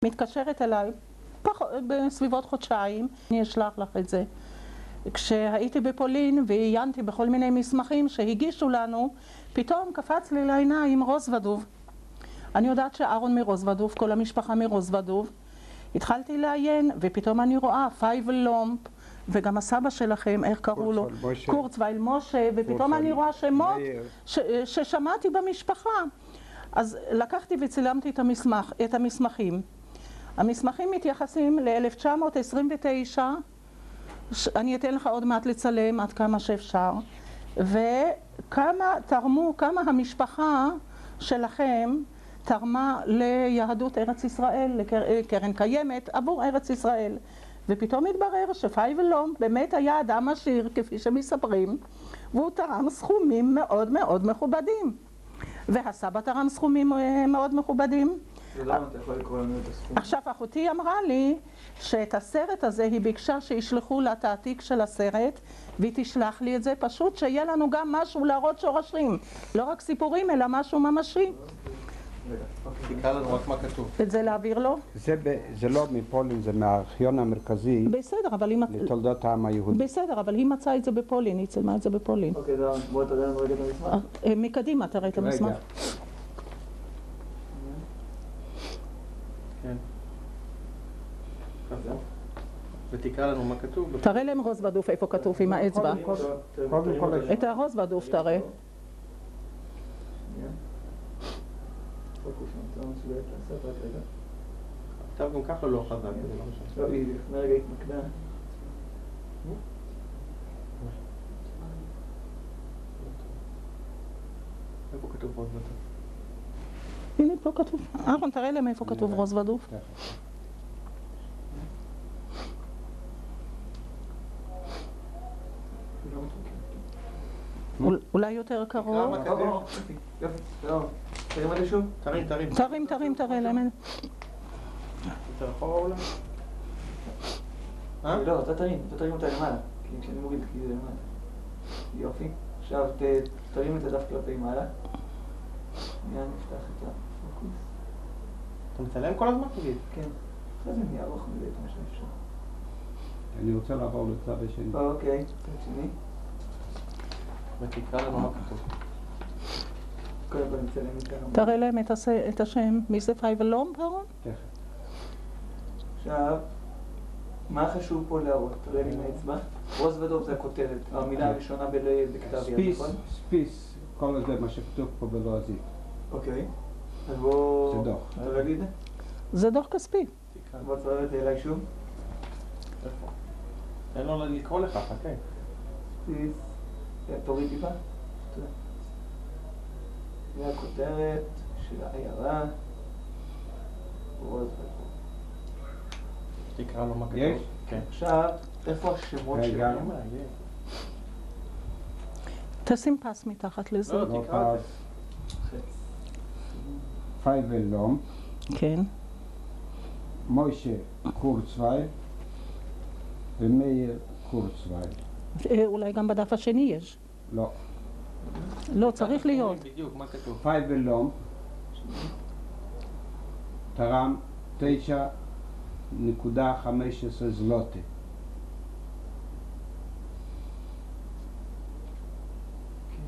מתקשרת אליי בסביבות חודשיים, אני אשלח לך את זה. כשהייתי בפולין ועיינתי בכל מיני מסמכים שהגישו לנו, פתאום קפץ לי לעיניים רוזוודוב. אני יודעת שאהרון מרוזוודוב, כל המשפחה מרוזוודוב. התחלתי לעיין ופתאום אני רואה פייבל לומפ וגם הסבא שלכם, איך קראו לו? קורצווייל משה, ופתאום אני רואה שמות ששמעתי במשפחה. אז לקחתי וצילמתי את המסמכים. המסמכים מתייחסים ל-1929, אני אתן לך עוד מעט לצלם עד כמה שאפשר, וכמה תרמו, כמה המשפחה שלכם תרמה ליהדות ארץ ישראל, לקרן קיימת עבור ארץ ישראל. ופתאום התברר שפייבל לומפ באמת היה אדם עשיר כפי שמספרים, והוא תרם סכומים מאוד מאוד מכובדים. והסבא תרם סכומים מאוד מכובדים. ולמה אתה יכול לקרוא לנו את הסכום? עכשיו אחותי אמרה לי שאת הסרט הזה היא ביקשה שישלחו לה את העתיק של הסרט, והיא תשלח לי את זה פשוט שיהיה לנו גם משהו להראות שורשים, לא רק סיפורים אלא משהו ממשי. תקרא לנו רק מה כתוב. את זה להעביר לו? זה לא מפולין, זה מהארכיון המרכזי בסדר, אבל היא לתולדות העם היהודי. בסדר, אבל היא מצאה את זה בפולין, היא צלמה את זה בפולין. אוקיי, בוא תראה לנו רגע את המסמך. מקדימה תראה את המסמך. כן. ותקרא לנו מה כתוב. תראה להם רוזוודוב איפה כתוב עם האצבע. את הרוזוודוב תראה. עכשיו גם ככה לא חזק. לא, היא לפני רגע התמקדה. איפה כתוב רוזוודוב? הנה פה כתוב. אהרון תראה להם איפה כתוב רוזוודוב. אולי יותר קרוב. יופי, תרים עד שוב? תרים. תראה להם. יותר אחורה אולי? לא, אתה תרים אותה למעלה. כי כשאני מוריד, כי זה למעלה. יופי. עכשיו תרים את הדף כלפי מעלה. מיד נפתח את הפוקוס. אתה מצלם כל הזמן תגיד? כן. אחרי זה נהיה ארוך מדי את מה שאפשר. אני רוצה לעבור לצד השני. אוקיי, צד שני. ותקרא לנו מה כתוב. קודם כל נצלם איתנו. תראה להם את השם. מי זה פייבל לומפ, אהרון? כן. עכשיו, מה חשוב פה להראות? תראה לי עם האצבע. רוזוודוב זה הכותרת, המילה הראשונה בכתב יד, נכון? ספיס, כל זה מה שכתוב פה בלועזית. אוקיי. אז בואו... זה דוח. תראה לי את זה? זה דוח כספי. בוא תראה את זה אליי שוב. איפה? אין לו לקרוא לך, חכה. ספיס. תוריד טיפה. תודה. זה הכותרת של העיירה. רוזוודוב. תקרא לו מה כתוב. יש? כן. עכשיו, איפה השמות שלהם? תשים פס מתחת לזה. לא, תקרא את זה. פייבל לומפ, כן. מוישה קורצווייל ומאיר קורצווייל. אולי גם בדף השני יש. לא. לא, צריך להיות. בדיוק, מה כתוב? פייבל לומפ תרם 9.15 זלוטה.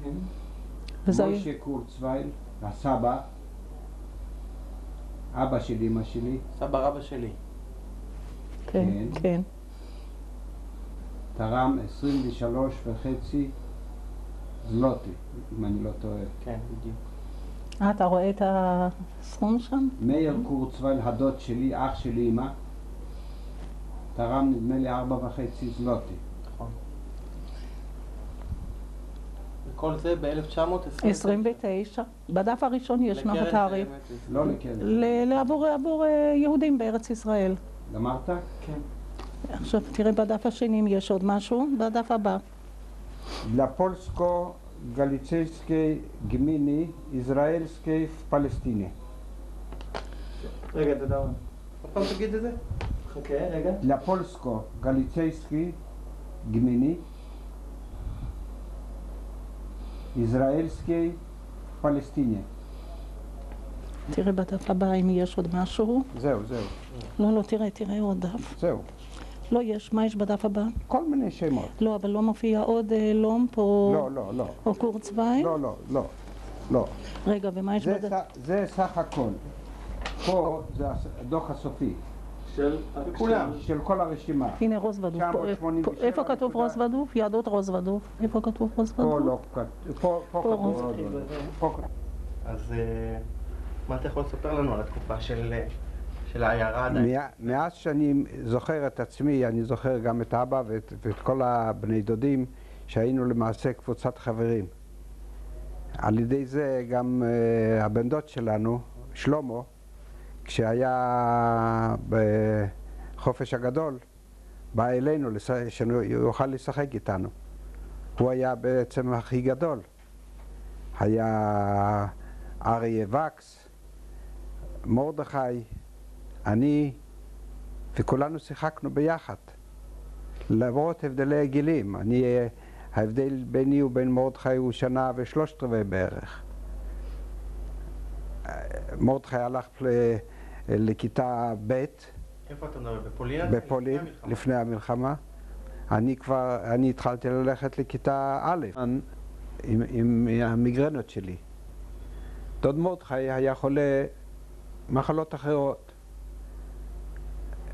כן. מוישה קורצווייל, הסבא, אבא של אמא שלי. סבא רבא שלי. כן, כן. תרם 23.5 זלוטה, אם אני לא טועה. כן, בדיוק. אתה רואה את הסכום שם? מאיר קורצווייל, הדוד שלי, אח של אמא, תרם נדמה לי 4.5 זלוטה. נכון. וכל זה ב-1929. בדף הראשון ישנו התאריך. לא לקרן. עבור יהודים בארץ ישראל. גמרת? כן. עכשיו תראה בדף השני אם יש עוד משהו, בדף הבא. לפולסקו-גליצייסקי גמיני, יזראלסקי פלסטיני. רגע, תודה רבה. עוד פעם תגיד את זה? חכה, רגע. לפולסקו-גליצייסקי גמיני, יזראלסקי פלסטיני. תראה בדף הבא אם יש עוד משהו. זהו. לא, תראה עוד דף. זהו. לא יש, מה יש בדף הבא? כל מיני שמות. לא, אבל לא מופיע עוד לומפ או... לא. או קורצוויין? לא. רגע, ומה יש בדף? זה סך הכל. פה זה הדוח הסופי. של כולם. של כל הרשימה. הנה רוס ודוף. איפה כתוב רוס ודוף? יהדות רוס ודוף. איפה כתוב רוס ודוף? פה לא כתוב. פה כתוב. אז מה אתה יכול לספר לנו על התקופה של העיירה עדיין? מאז שאני זוכר את עצמי, אני זוכר גם את אבא ואת כל הבני דודים שהיינו למעשה קבוצת חברים. על ידי זה גם הבן דוד שלנו, שלמה, כשהיה בחופש הגדול, בא אלינו שהוא יוכל לשחק איתנו. הוא היה בעצם הכי גדול. היה אריה וקס, מרדכי, אני, וכולנו שיחקנו ביחד. למרות הבדלי גילים. ההבדל ביני ובין מרדכי הוא 1.3 שנה בערך. מרדכי הלך לכיתה ב'. איפה אתה מדבר? בפולין? בפולין, לפני המלחמה. אני התחלתי ללכת לכיתה א' עם המיגרנות שלי. דוד מרדכי היה חולה מחלות אחרות.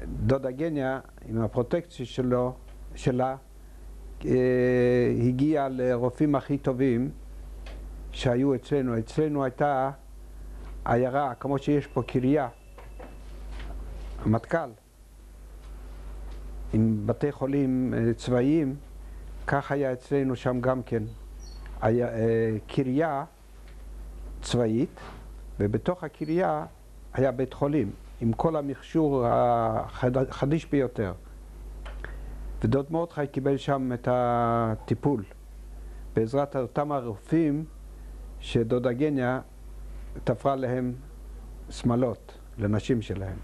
דודה גניה, עם הפרוטקציה שלה, הגיעה לרופאים הכי טובים שהיו אצלנו. אצלנו הייתה עיירה, כמו שיש פה קריה, המטכ"ל, עם בתי חולים צבאיים, כך היה אצלנו שם גם כן. קריה צבאית, ובתוך הקריה היה בית חולים, עם כל המכשור החדיש ביותר. ודוד מרדכי קיבל שם את הטיפול, בעזרת אותם הרופאים שדודה גניה תפרה להם שמלות, לנשים שלהם.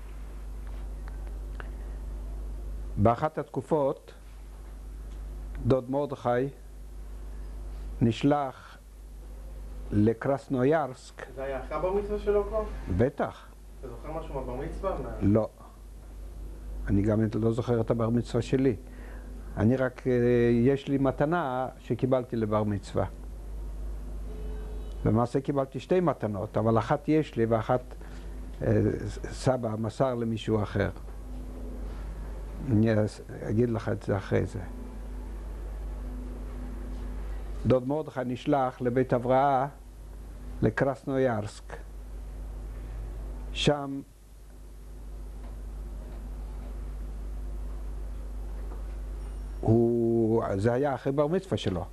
באחת התקופות, דוד מרדכי נשלח לקרסנויארסק. זה היה אחרי הבר מצווה שלו כבר? בטח. אתה זוכר משהו מהבר מצווה? לא. אני גם לא זוכר את הבר מצווה שלי. אני רק, יש לי מתנה שקיבלתי לבר מצווה. למעשה קיבלתי 2 מתנות, אבל אחת יש לי ואחת סבא מסר למישהו אחר. אני אגיד לך את זה אחרי זה. דוד מרדכי נשלח לבית הבראה לקרסנויארסק. שם זה היה אחרי בר מצווה שלו.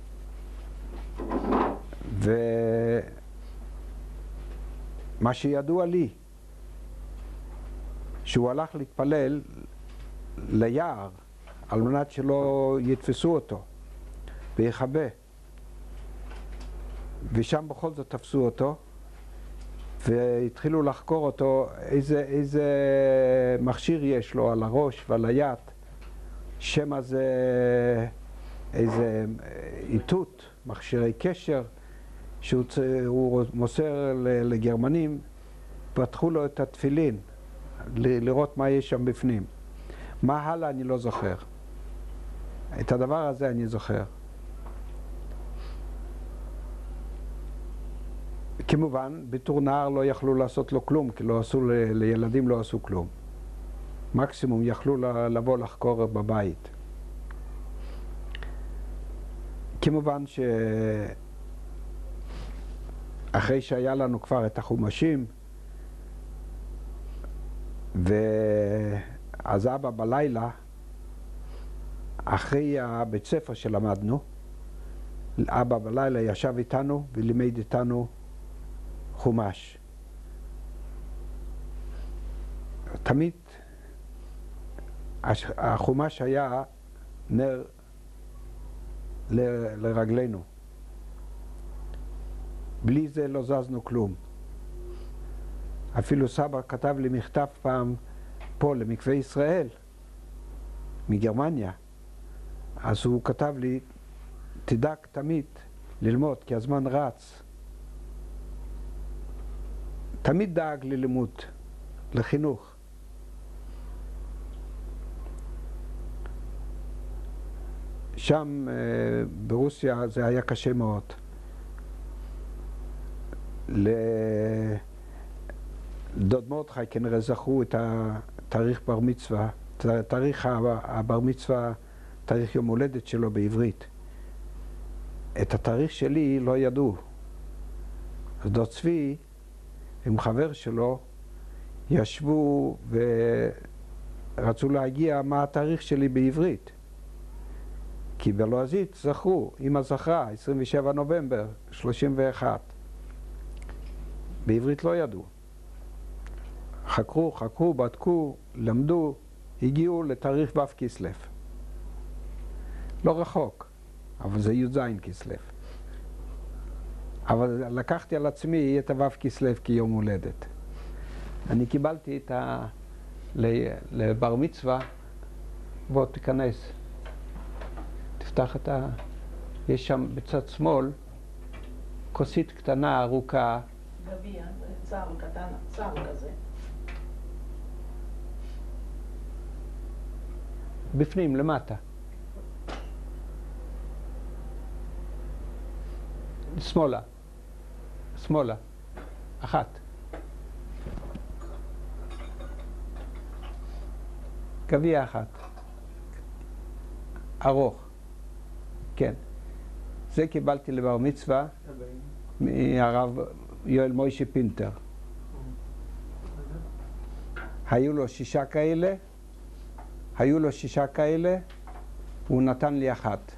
ומה שידוע לי, שהוא הלך להתפלל ליער על מנת שלא יתפסו אותו ויחבא. ושם בכל זאת תפסו אותו והתחילו לחקור אותו איזה מכשיר יש לו על הראש ועל היד. שמא זה איזה איתות, מכשירי קשר שהוא מוסר לגרמנים. פתחו לו את התפילין לראות מה יש שם בפנים. מה הלאה אני לא זוכר. את הדבר הזה אני זוכר. כמובן, בתור נער לא יכלו לעשות לו כלום, כי לילדים לא עשו כלום. מקסימום יכלו לבוא לחקור בבית. כמובן שאחרי שהיה לנו כבר את החומשים, ואז אבא בלילה, אחרי הבית ספר שלמדנו, אבא בלילה ישב איתנו ולימד איתנו חומש. תמיד החומש היה נר לרגלינו. בלי זה לא זזנו כלום. אפילו סבא כתב לי מכתב פעם פה למקווה ישראל, מגרמניה. אז הוא כתב לי, תדאג תמיד ללמוד, כי הזמן רץ. תמיד דאג ללימוד, לחינוך. שם ברוסיה זה היה קשה מאוד. לדוד מרדכי כנראה זכרו את התאריך בר מצווה, תאריך הבר מצווה, תאריך יום הולדת שלו בעברית. את התאריך שלי לא ידעו. אז דוד צבי עם חבר שלו ישבו ורצו להגיע מה התאריך שלי בעברית. כי בלועזית זכרו, אמא זכרה, 27 נובמבר, 31. בעברית לא ידעו. חקרו, בדקו, למדו, הגיעו לתאריך ו' כסלו. לא רחוק, אבל זה י"ז כסלו. אבל לקחתי על עצמי את הו' כסלו כיום הולדת. אני קיבלתי את לבר מצווה, בוא תיכנס. תפתח את יש שם בצד שמאל כוסית קטנה, ארוכה. גביע, צער קטן, צער כזה. בפנים, למטה. שמאלה. שמאלה. אחת. גביע אחת. ארוך. כן. זה קיבלתי לבר מצווה מהרב יואל מוישה פינטר. היו לו 6 כאלה, והוא נתן לי אחת.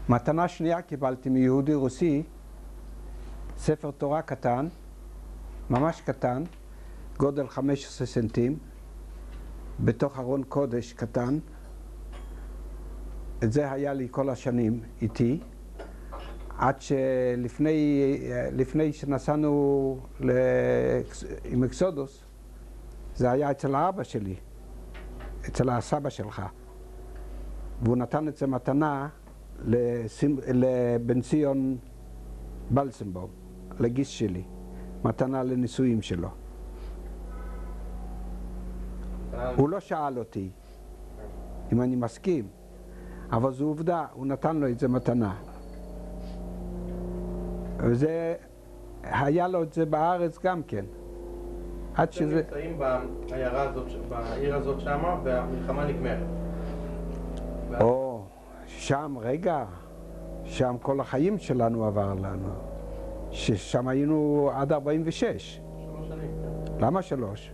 מתנה שנייה קיבלתי מיהודי רוסי, ספר תורה קטן, ממש קטן, גודל 15 סנטים, בתוך ארון קודש קטן. את זה היה לי כל השנים איתי, עד לפני שנסענו עם אקסודוס, זה היה אצל האבא שלי, אצל הסבא שלך, והוא נתן את זה מתנה לבן ציון בלסנבאום, לגיס שלי, מתנה לנישואים שלו. הוא לא שאל אותי אם אני מסכים, אבל זו עובדה, הוא נתן לו את זה מתנה. וזה, היה לו את זה בארץ גם כן. עד שזה... אתם נמצאים בעיירה הזאת, בעיר הזאת שמה, והמלחמה נגמרת. שם, רגע, שם כל החיים שלנו עבר לנו. ששם היינו עד 46. 3 שנים, כן. למה 3?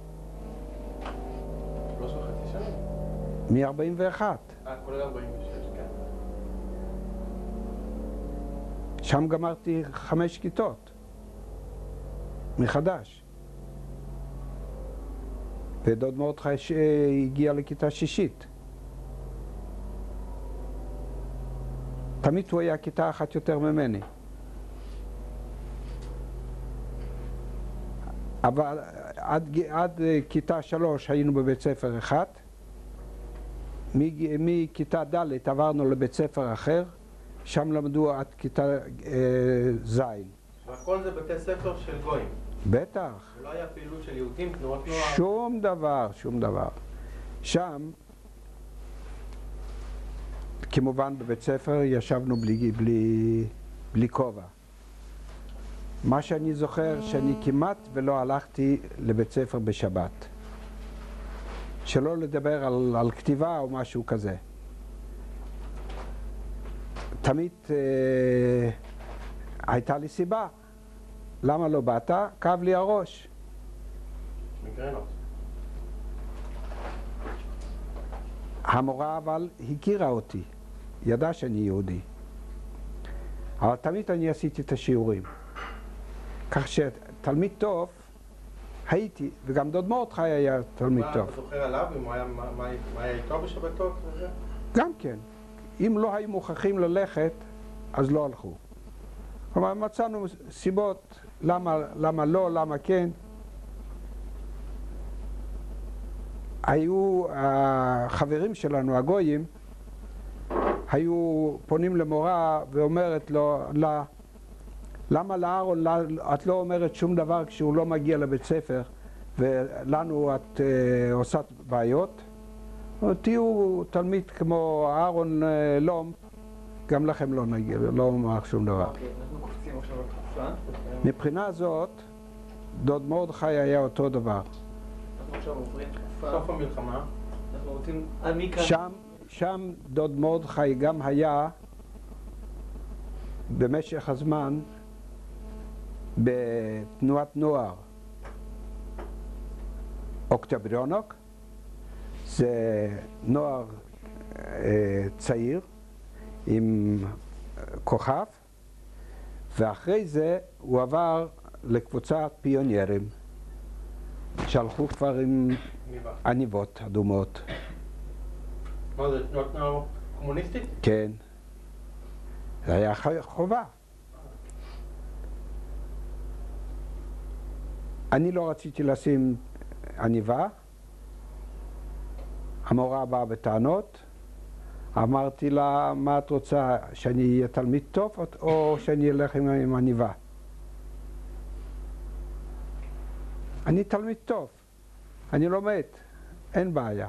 3.5 שנים. מ-41. כולל 46, כן. שם גמרתי 5 כיתות. מחדש. ודוד מרדכי הגיע לכיתה 6. תמיד הוא היה כיתה 1 יותר ממני. אבל עד כיתה 3 היינו בבית ספר אחד. מכיתה ד' עברנו לבית ספר אחר, שם למדו עד כיתה ז'. והכל זה בתי ספר של גויים? בטח. ולא היה פעילות של יהודים, תנועות נוער? שום דבר. שם, כמובן בבית ספר ישבנו בלי כובע. מה שאני זוכר שאני כמעט ולא הלכתי לבית ספר בשבת. שלא לדבר על כתיבה או משהו כזה. תמיד הייתה לי סיבה. למה לא באת? כאב לי הראש. מיגרנות. המורה אבל הכירה אותי. ידע שאני יהודי. אבל תמיד אני עשיתי את השיעורים. כך שתלמיד טוב הייתי, וגם דוד מרדכי היה תלמיד טוב. אתה זוכר עליו? מה היה איתו בשבתות וזה? גם כן. אם לא היו מוכרחים ללכת, אז לא הלכו. כלומר, מצאנו סיבות למה לא, למה כן. היו החברים שלנו, הגויים, היו פונים למורה ואומרת לו, למה לאהרון את לא אומרת שום דבר כשהוא לא מגיע לבית ספר ולנו את עושה בעיות? תהיו תלמיד כמו אהרון לום, גם לכם לא נגיע, לא אומר שום דבר. אוקיי, אנחנו קופצים עכשיו לתקופה. מבחינה זאת, דוד מרדכי היה אותו דבר. אנחנו עכשיו עוברים תקופה. סוף המלחמה. אנחנו רוצים, מי כאן? שם דוד מרדכי גם היה במשך הזמן בתנועת נוער אוקטוברונוק, זה נוער צעיר עם כוכב, ואחרי זה הוא עבר לקבוצת פיוניירים שהלכו כבר עם עניבות אדומות. מה זה, תנועת נוער קומוניסטית? כן, זה היה חובה. אני לא רציתי לשים עניבה, המורה באה בטענות, אמרתי לה, מה את רוצה, שאני אהיה תלמיד טוב או שאני אלך עם עניבה? אני תלמיד טוב, אני לומד, אין בעיה.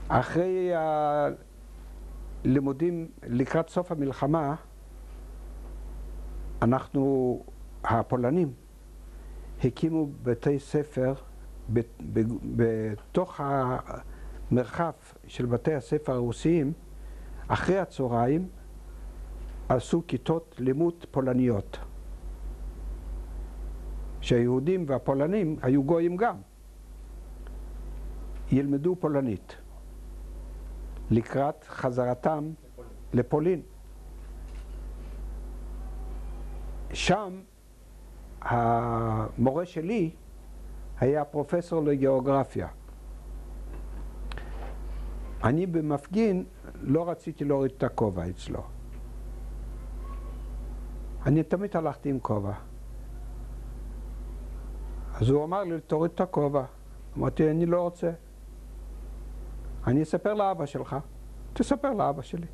אחרי הלימודים לקראת סוף המלחמה, אנחנו, הפולנים, הקימו בתי ספר בתוך המרחב של בתי הספר הרוסיים. אחרי הצהריים עשו כיתות לימוד פולניות, שהיהודים והפולנים, היו גויים גם, ילמדו פולנית לקראת חזרתם לפולין. שם המורה שלי היה פרופסור לגיאוגרפיה. אני במפגין לא רציתי להוריד את הכובע אצלו. אני תמיד הלכתי עם כובע. אז הוא אמר לי, תוריד את הכובע. אמרתי, אני לא רוצה. אני אספר לאבא שלך. תספר לאבא שלי.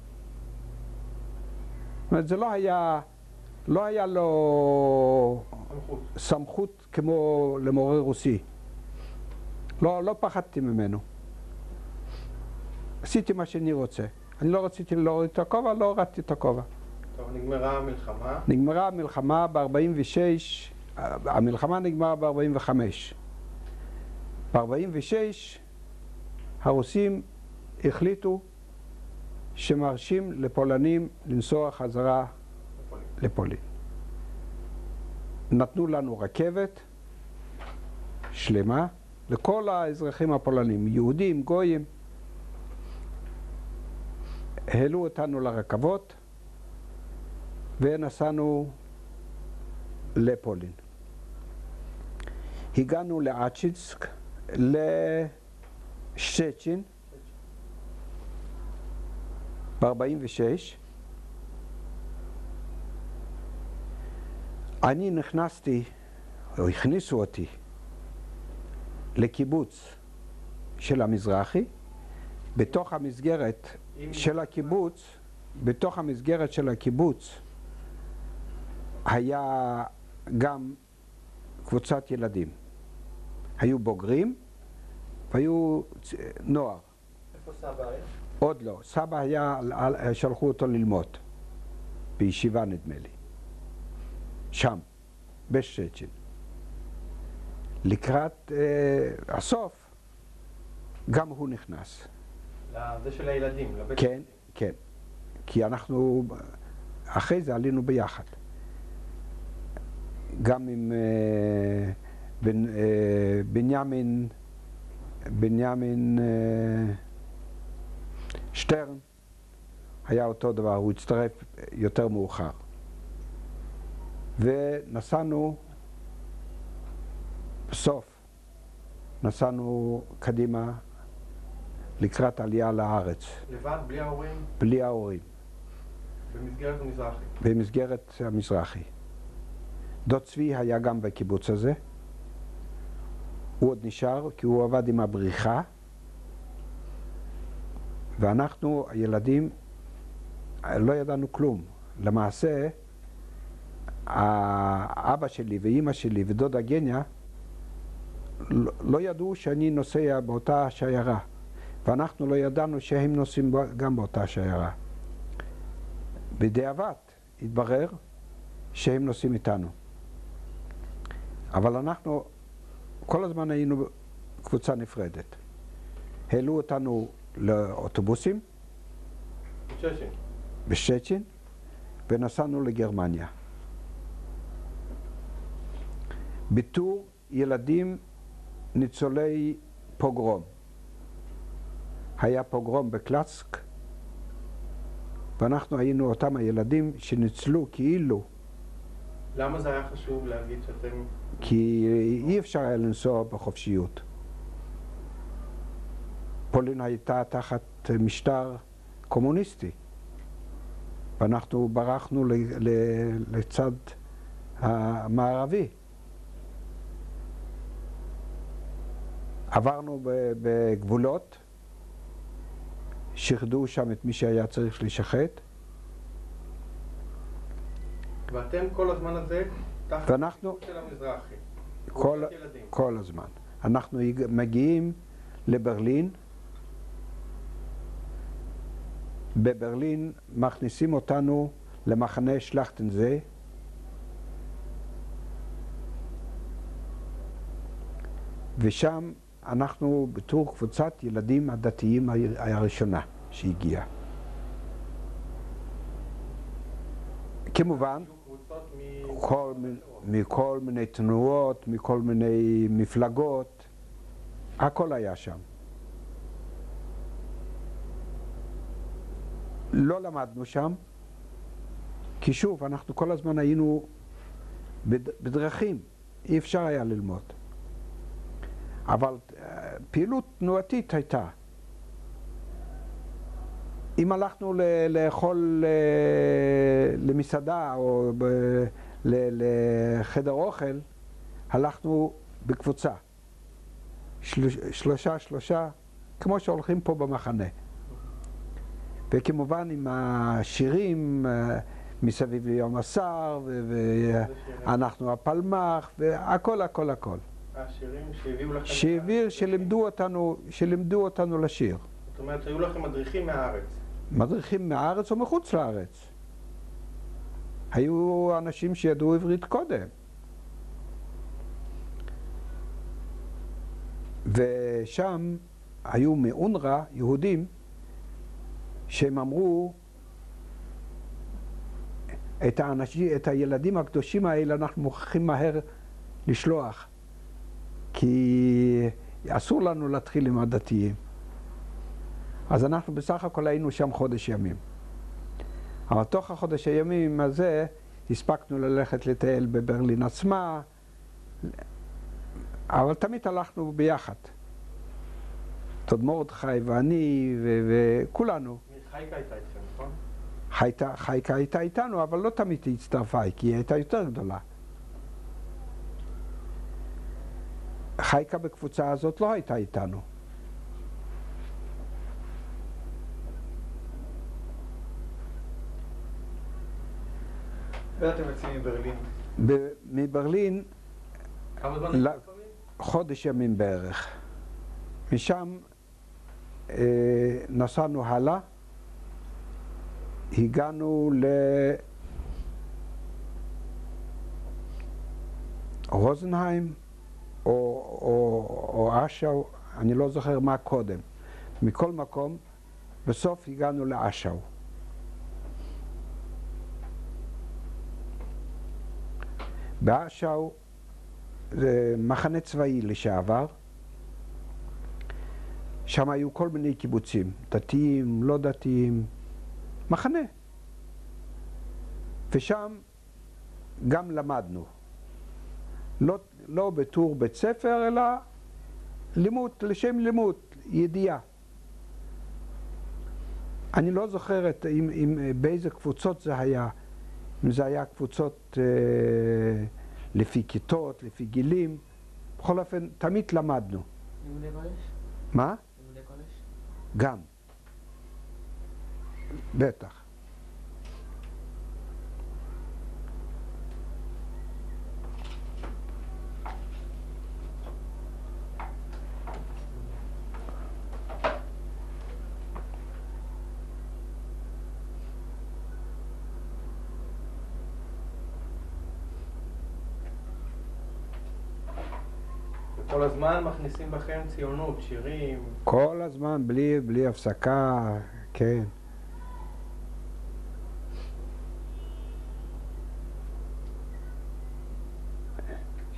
זאת אומרת, זה לא היה לו סמכות כמו למורה רוסי. לא פחדתי ממנו. עשיתי מה שאני רוצה. אני לא רציתי להוריד את הכובע, לא הורדתי את הכובע. טוב, נגמרה המלחמה. נגמרה המלחמה ב-46, המלחמה נגמרה ב-45. ב-46 הרוסים החליטו שמרשים לפולנים לנסוע חזרה לפולין. נתנו לנו רכבת שלמה לכל האזרחים הפולנים, יהודים, גויים. העלו אותנו לרכבות ונסענו לפולין. הגענו לאצ'ינסק, לשצ'ין, ב-46. אני נכנסתי, או הכניסו אותי, לקיבוץ של המזרחי. בתוך המסגרת של הקיבוץ, היה גם קבוצת ילדים. היו בוגרים והיו נוער. איפה סבא היה? עוד לא. סבא היה, שלחו אותו ללמוד. בישיבה נדמה לי. שם, בשצ'ין. לקראת הסוף, גם הוא נכנס. זה של הילדים, לבית. כן, כן. כי אנחנו, אחרי זה עלינו ביחד. גם עם בנימין שטרן, היה אותו דבר, הוא הצטרף יותר מאוחר. ונסענו, בסוף, נסענו קדימה לקראת עלייה לארץ. לבד, בלי ההורים? בלי ההורים. במסגרת המזרחי. במסגרת המזרחי. דוד צבי היה גם בקיבוץ הזה. הוא עוד נשאר כי הוא עבד עם הבריחה. ואנחנו, הילדים, לא ידענו כלום. למעשה, האבא שלי ואימא שלי ודודה גניה לא ידעו שאני נוסע באותה שיירה. ואנחנו לא ידענו שהם נוסעים גם באותה שיירה. בדיעבד התברר שהם נוסעים איתנו. אבל אנחנו כל הזמן היינו קבוצה נפרדת. העלו אותנו לאוטובוסים בשצ'ין ונסענו לגרמניה. בתור ילדים ניצולי פוגרום. היה פוגרום בקלצק, ואנחנו היינו אותם הילדים שניצלו כאילו. למה זה היה חשוב להגיד שאתם... כי אי אפשר היה לנסוע בחופשיות. פולין הייתה תחת משטר קומוניסטי, ואנחנו ברחנו לצד המערבי. עברנו בגבולות, שחדו שם את מי שהיה צריך לשחט. ואתם כל הזמן הזה תחת ואנחנו, של המזרחי. כל הזמן. אנחנו מגיעים לברלין. בברלין מכניסים אותנו למחנה שלכטנזה. ושם אנחנו בתור קבוצת ילדים הדתיים הראשונה שהגיעה. כמובן, מכל מיני תנועות, מכל מיני מפלגות, הכל היה שם. לא למדנו שם, כי שוב, אנחנו כל הזמן היינו בדרכים, אי אפשר היה ללמוד. אבל פעילות תנועתית הייתה. אם הלכנו לאכול למסעדה או לחדר אוכל, הלכנו בקבוצה. שלושה, כמו שהולכים פה במחנה. וכמובן עם השירים מסביב ליום השר, ואנחנו הפלמ"ח, והכל, הכל, הכל. השירים שהביאו לכם... שלימדו אותנו לשיר. זאת אומרת, היו לכם מדריכים מהארץ. מדריכים מהארץ או מחוץ לארץ. היו אנשים שידעו עברית קודם. ושם היו מאונר"א יהודים שהם אמרו את הילדים הקדושים האלה אנחנו מוכרחים מהר לשלוח, כי אסור לנו להתחיל עם הדתיים. אז אנחנו בסך הכל היינו שם חודש ימים. אבל תוך החודש הימים הזה הספקנו ללכת לטייל בברלין עצמה, אבל תמיד הלכנו ביחד. תוד מרדכי ואני וכולנו. חייקה הייתה איתכם, נכון? חייקה הייתה איתנו, אבל לא תמיד היא הצטרפה, כי היא הייתה יותר גדולה. חייקה בקבוצה הזאת לא הייתה איתנו. ואתם יוצאים מברלין? מברלין כמה זמן לפעמים? חודש ימים בערך. משם נסענו הלאה, הגענו לרוזנהיים או אשאו, אני לא זוכר מה קודם. מכל מקום, בסוף הגענו לאשאו. באשאו זה מחנה צבאי לשעבר. שם היו כל מיני קיבוצים, דתיים, לא דתיים, מחנה. ושם גם למדנו. לא בתור בית ספר, אלא לימוד, לשם לימוד, ידיעה. אני לא זוכרת באיזה קבוצות זה היה. אם זה היה קבוצות לפי כיתות, לפי גילים. בכל אופן, תמיד למדנו. לימודי קודש? מה? לימודי קודש? גם. בטח. כל הזמן מכניסים בכם ציונות, שירים. כל הזמן, בלי הפסקה, כן.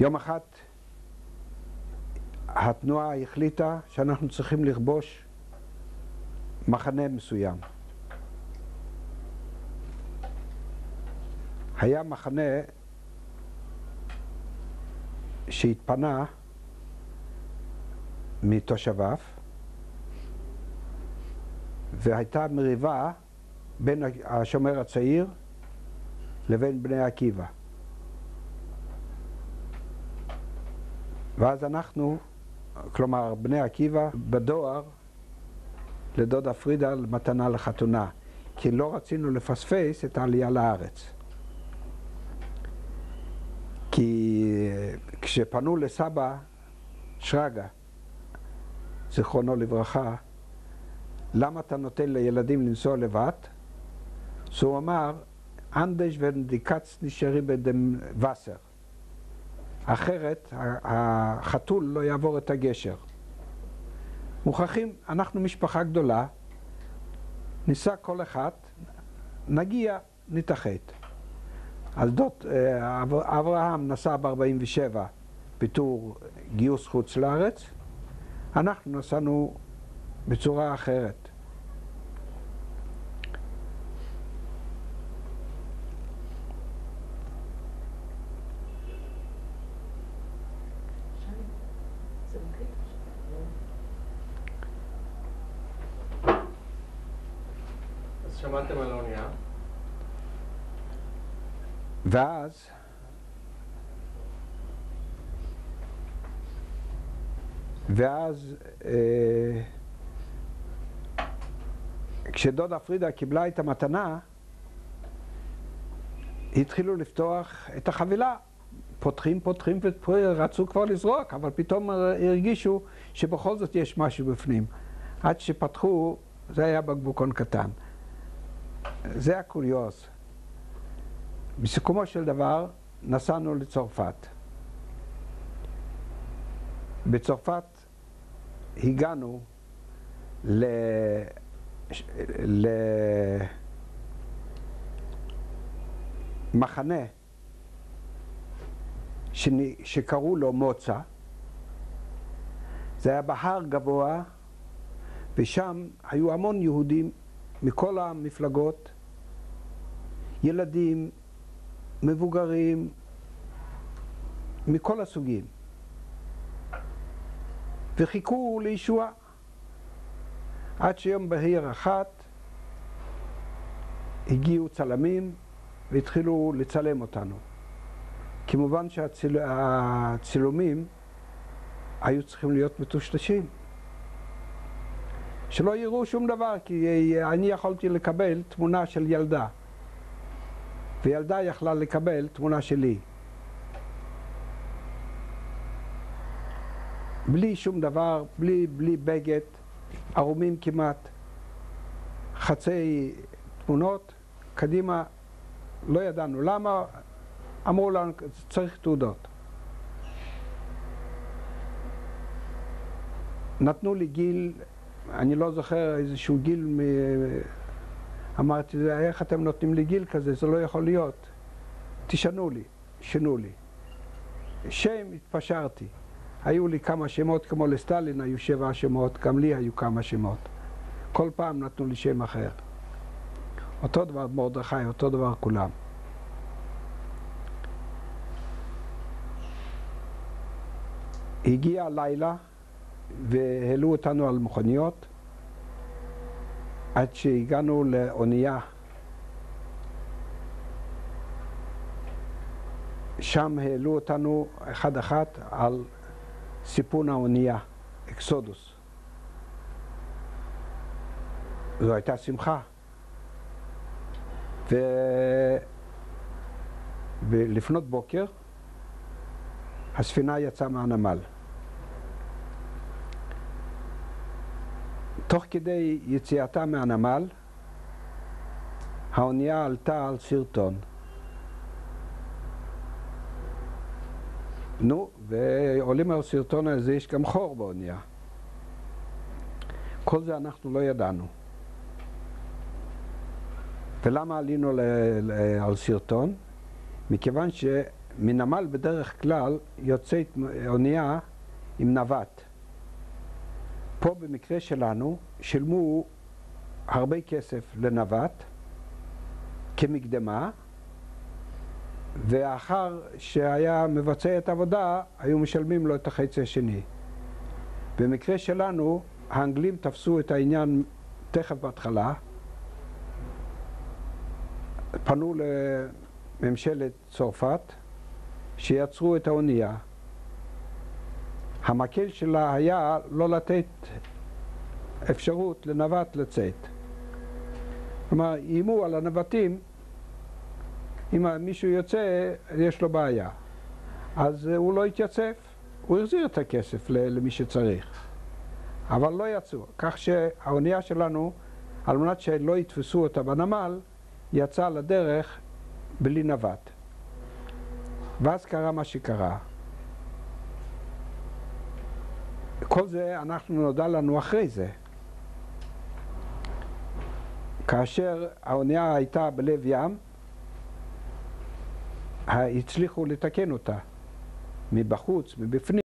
יום אחד התנועה החליטה שאנחנו צריכים לכבוש מחנה מסוים. היה מחנה שהתפנה מתושביו, והייתה מריבה בין השומר הצעיר לבין בני עקיבא. ואז אנחנו, כלומר בני עקיבא, בדואר לדודה פרידה מתנה לחתונה, כי לא רצינו לפספס את העלייה לארץ. כי כשפנו לסבא שרגא, זיכרונו לברכה, למה אתה נותן לילדים לנסוע לבד? אז הוא אמר, אנדש ונדיקץ נשארי בדם וסר. אחרת החתול לא יעבור את הגשר. מוכרחים, אנחנו משפחה גדולה, ניסע כל אחד, נגיע, נתאחד. אז אברהם נסע ב-47 בתור גיוס חוץ לארץ, אנחנו נסענו בצורה אחרת. אז שמעתם על האונייה? ואז כשדודה פרידה קיבלה את המתנה, התחילו לפתוח את החבילה. פותחים, רצו כבר לזרוק, אבל פתאום הרגישו שבכל זאת יש משהו בפנים. עד שפתחו, זה היה בקבוקון קטן. זה הקוריוז. בסיכומו של דבר, נסענו לצרפת. בצרפת הגענו למחנה שקראו לו מוצא. זה היה בהר גבוה, ושם היו המון יהודים מכל המפלגות, ילדים, מבוגרים, מכל הסוגים. וחיכו לישוע. עד שיום בהיר אחת הגיעו צלמים והתחילו לצלם אותנו. כמובן שהצילומים היו צריכים להיות מטושטשים. שלא יראו שום דבר, כי אני יכולתי לקבל תמונה של ילדה. וילדה יכלה לקבל תמונה שלי. בלי שום דבר, בלי בגד, ערומים כמעט, חצי תמונות, קדימה, לא ידענו. למה? אמרו לנו, צריך תעודות. נתנו לי גיל, אני לא זוכר איזשהו גיל, אמרתי, איך אתם נותנים לי גיל כזה? זה לא יכול להיות. תשנו לי, שינו לי. שם התפשרתי. היו לי כמה שמות, כמו לסטלין היו 7 שמות, גם לי היו כמה שמות. כל פעם נתנו לי שם אחר. אותו דבר מרדכי, אותו דבר כולם. הגיע הלילה והעלו אותנו על מכוניות. עד שהגענו לאונייה. שם העלו אותנו אחד על סיפון האונייה, אקסודוס. זו הייתה שמחה. ולפנות בוקר הספינה יצאה מהנמל. תוך כדי יציאתה מהנמל, האונייה עלתה על סרטון. נו, ועולים על הסרטון הזה יש גם חור באונייה. כל זה אנחנו לא ידענו. ולמה עלינו על סרטון? מכיוון שמנמל בדרך כלל יוצאת אונייה עם נווט. פה במקרה שלנו שילמו הרבה כסף לנווט כמקדמה, ואחר שהיה מבצע את העבודה היו משלמים לו את החצי השני. במקרה שלנו האנגלים תפסו את העניין תכף בהתחלה, פנו לממשלת צרפת שיצרו את האונייה. המקל שלה היה לא לתת אפשרות לנווט לצאת. כלומר, איימו על הנווטים, אם מישהו יוצא, יש לו בעיה. אז הוא לא התייצב, הוא החזיר את הכסף למי שצריך. אבל לא יצאו. כך שהאונייה שלנו, על מנת שלא יתפסו אותה בנמל, יצאה לדרך בלי נווט. ואז קרה מה שקרה. כל זה אנחנו נודע לנו אחרי זה. כאשר האונייה הייתה בלב ים, הצליחו לתקן אותה מבחוץ, מבפנים.